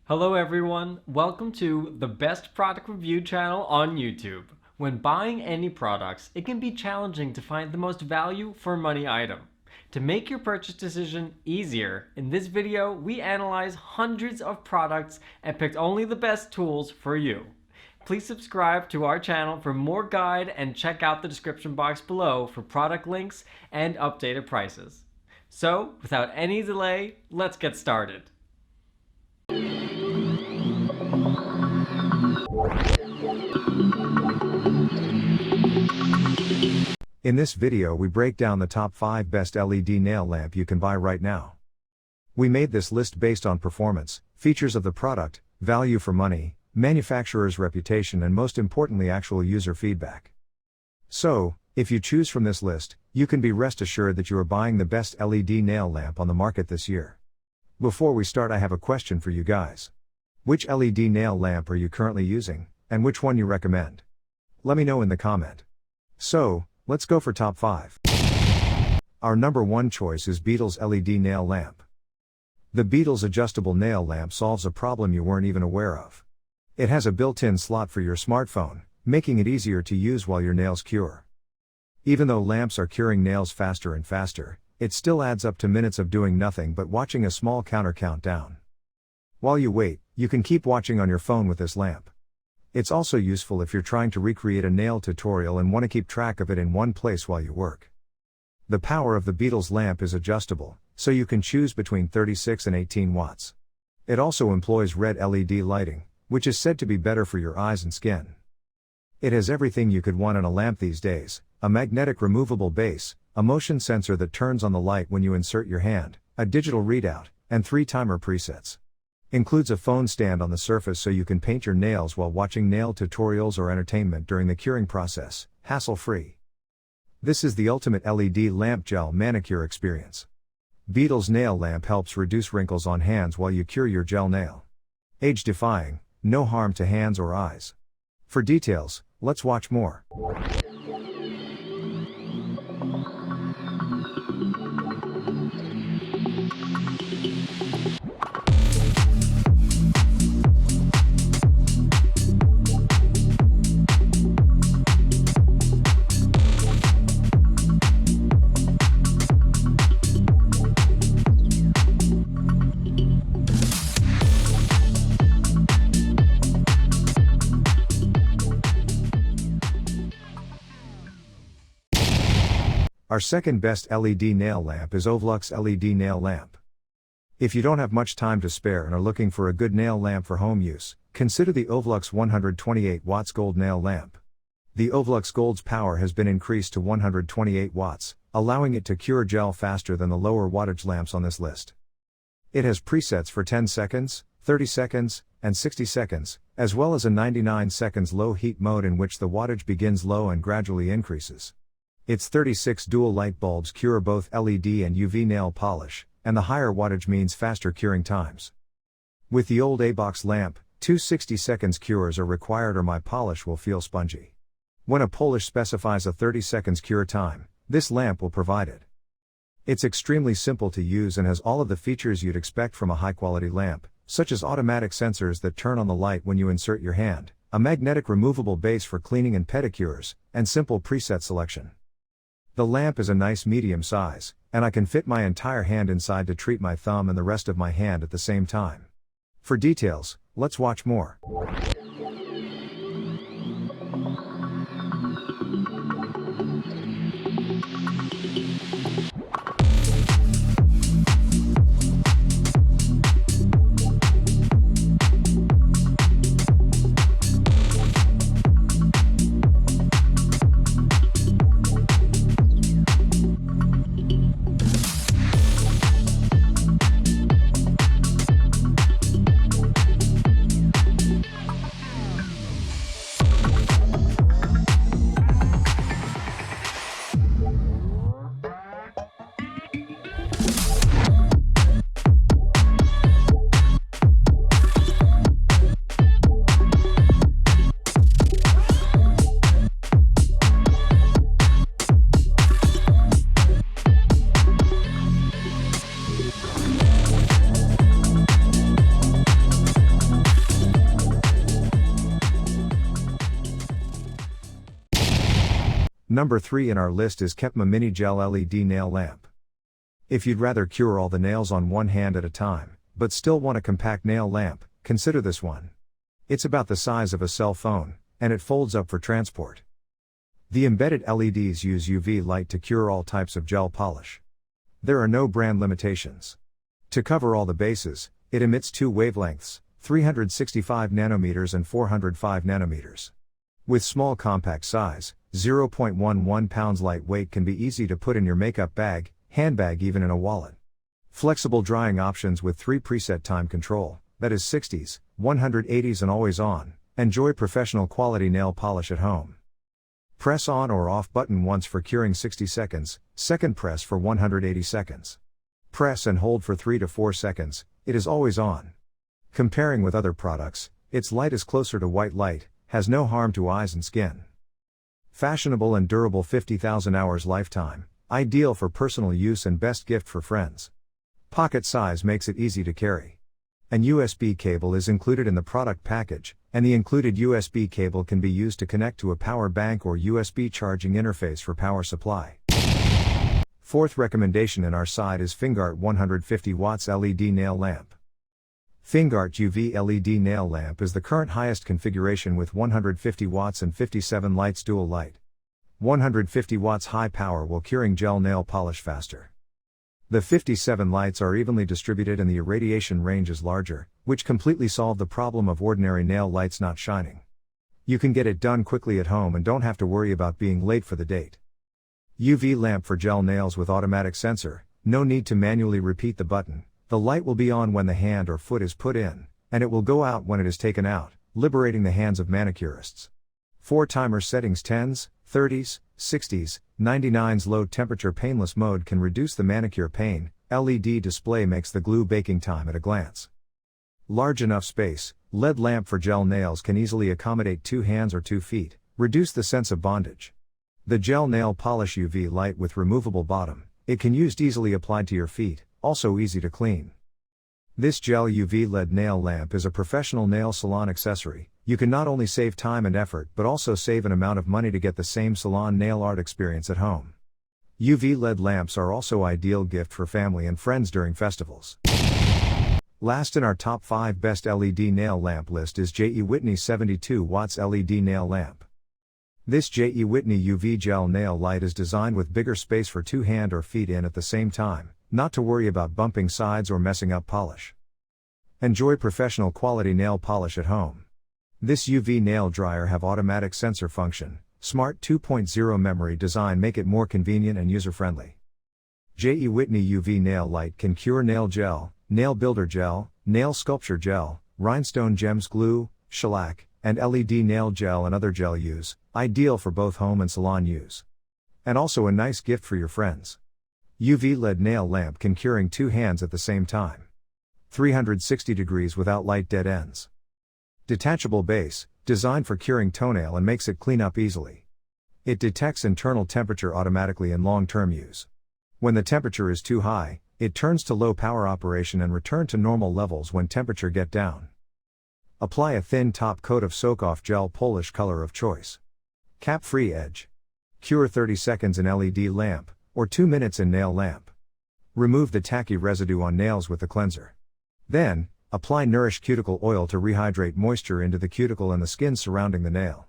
Hello everyone, welcome to the best product review channel on YouTube. When buying any products, it can be challenging to find the most value for money item. To make your purchase decision easier, in this video we analyze hundreds of products and picked only the best tools for you. Please subscribe to our channel for more guide and check out the description box below for product links and updated prices. So, without any delay, let's get started. In this video we break down the top 5 best LED nail lamp you can buy right now. We made this list based on performance, features of the product, value for money, manufacturer's reputation and most importantly actual user feedback. So, if you choose from this list, you can be rest assured that you are buying the best LED nail lamp on the market this year. Before we start, I have a question for you guys. Which LED nail lamp are you currently using, and which one you recommend? Let me know in the comment. So, let's go for top 5. Our number 1 choice is Beetles LED nail lamp. The Beetles adjustable nail lamp solves a problem you weren't even aware of. It has a built-in slot for your smartphone, making it easier to use while your nails cure. Even though lamps are curing nails faster and faster, it still adds up to minutes of doing nothing but watching a small counter count down. While you wait, you can keep watching on your phone with this lamp. It's also useful if you're trying to recreate a nail tutorial and want to keep track of it in one place while you work. The power of the Beetles lamp is adjustable, so you can choose between 36 and 18 watts. It also employs red LED lighting, which is said to be better for your eyes and skin. It has everything you could want in a lamp these days: a magnetic removable base, a motion sensor that turns on the light when you insert your hand, a digital readout, and 3 timer presets. Includes a phone stand on the surface so you can paint your nails while watching nail tutorials or entertainment during the curing process, hassle-free. This is the ultimate LED lamp gel manicure experience. Beetles nail lamp helps reduce wrinkles on hands while you cure your gel nail. Age-defying, no harm to hands or eyes. For details, let's watch more. Our second best LED nail lamp is Ovlux LED nail lamp. If you don't have much time to spare and are looking for a good nail lamp for home use, consider the Ovlux 128 watts gold nail lamp. The Ovlux Gold's power has been increased to 128 watts, allowing it to cure gel faster than the lower wattage lamps on this list. It has presets for 10 seconds, 30 seconds, and 60 seconds, as well as a 99 seconds low heat mode in which the wattage begins low and gradually increases. Its 36 dual light bulbs cure both LED and UV nail polish, and the higher wattage means faster curing times. With the old A-box lamp, 2 60 seconds cures are required or my polish will feel spongy. When a polish specifies a 30 seconds cure time, this lamp will provide it. It's extremely simple to use and has all of the features you'd expect from a high-quality lamp, such as automatic sensors that turn on the light when you insert your hand, a magnetic removable base for cleaning and pedicures, and simple preset selection. The lamp is a nice medium size, and I can fit my entire hand inside to treat my thumb and the rest of my hand at the same time. For details, let's watch more. Number 3 in our list is Kepma Mini Gel LED Nail Lamp. If you'd rather cure all the nails on one hand at a time, but still want a compact nail lamp, consider this one. It's about the size of a cell phone, and it folds up for transport. The embedded LEDs use UV light to cure all types of gel polish. There are no brand limitations. To cover all the bases, it emits two wavelengths, 365 nanometers and 405 nanometers. With small compact size, 0.11 pounds lightweight, can be easy to put in your makeup bag, handbag, even in a wallet. Flexible drying options with 3 preset time control, that is 60s, 180s and always on. Enjoy professional quality nail polish at home. Press on or off button once for curing 60 seconds, second press for 180 seconds. Press and hold for 3 to 4 seconds, it is always on. Comparing with other products, its light is closer to white light, has no harm to eyes and skin. Fashionable and durable, 50,000 hours lifetime, ideal for personal use and best gift for friends. Pocket size makes it easy to carry. An USB cable is included in the product package, and the included USB cable can be used to connect to a power bank or USB charging interface for power supply. Fourth recommendation in our side is FINGART 150 watts LED nail lamp. FINGART UV LED nail lamp is the current highest configuration with 150 watts and 57 lights dual light. 150 watts high power while curing gel nail polish faster. The 57 lights are evenly distributed and the irradiation range is larger, which completely solve the problem of ordinary nail lights not shining. You can get it done quickly at home and don't have to worry about being late for the date. UV lamp for gel nails with automatic sensor, no need to manually repeat the button, the light will be on when the hand or foot is put in, and it will go out when it is taken out, liberating the hands of manicurists. 4 timer settings: 10s, 30s, 60s, 99s. Low temperature painless mode can reduce the manicure pain. LED display makes the glue baking time at a glance. Large enough space, LED lamp for gel nails can easily accommodate 2 hands or 2 feet, reduce the sense of bondage. The gel nail polish UV light with removable bottom, it can used easily applied to your feet, also easy to clean. This gel UV LED nail lamp is a professional nail salon accessory. You can not only save time and effort but also save an amount of money to get the same salon nail art experience at home. UV LED lamps are also ideal gift for family and friends during festivals. Last in our top 5 best LED nail lamp list is Jewhiteny 72 watts LED nail lamp. This Jewhiteny UV gel nail light is designed with bigger space for 2 hand or feet in at the same time, not to worry about bumping sides or messing up polish. Enjoy professional quality nail polish at home. This UV nail dryer have automatic sensor function, smart 2.0 memory design make it more convenient and user-friendly. Jewhiteny UV nail light can cure nail gel, nail builder gel, nail sculpture gel, rhinestone gems glue, shellac, and LED nail gel and other gel use, ideal for both home and salon use. And also a nice gift for your friends. UV LED nail lamp can curing 2 hands at the same time. 360 degrees without light dead ends. Detachable base, designed for curing toenail and makes it clean up easily. It detects internal temperature automatically in long-term use. When the temperature is too high, it turns to low power operation and return to normal levels when temperature get down. Apply a thin top coat of soak-off gel polish color of choice. Cap-free edge. Cure 30 seconds in LED lamp, or 2 minutes in nail lamp. Remove the tacky residue on nails with the cleanser. Then, apply Nourish Cuticle Oil to rehydrate moisture into the cuticle and the skin surrounding the nail.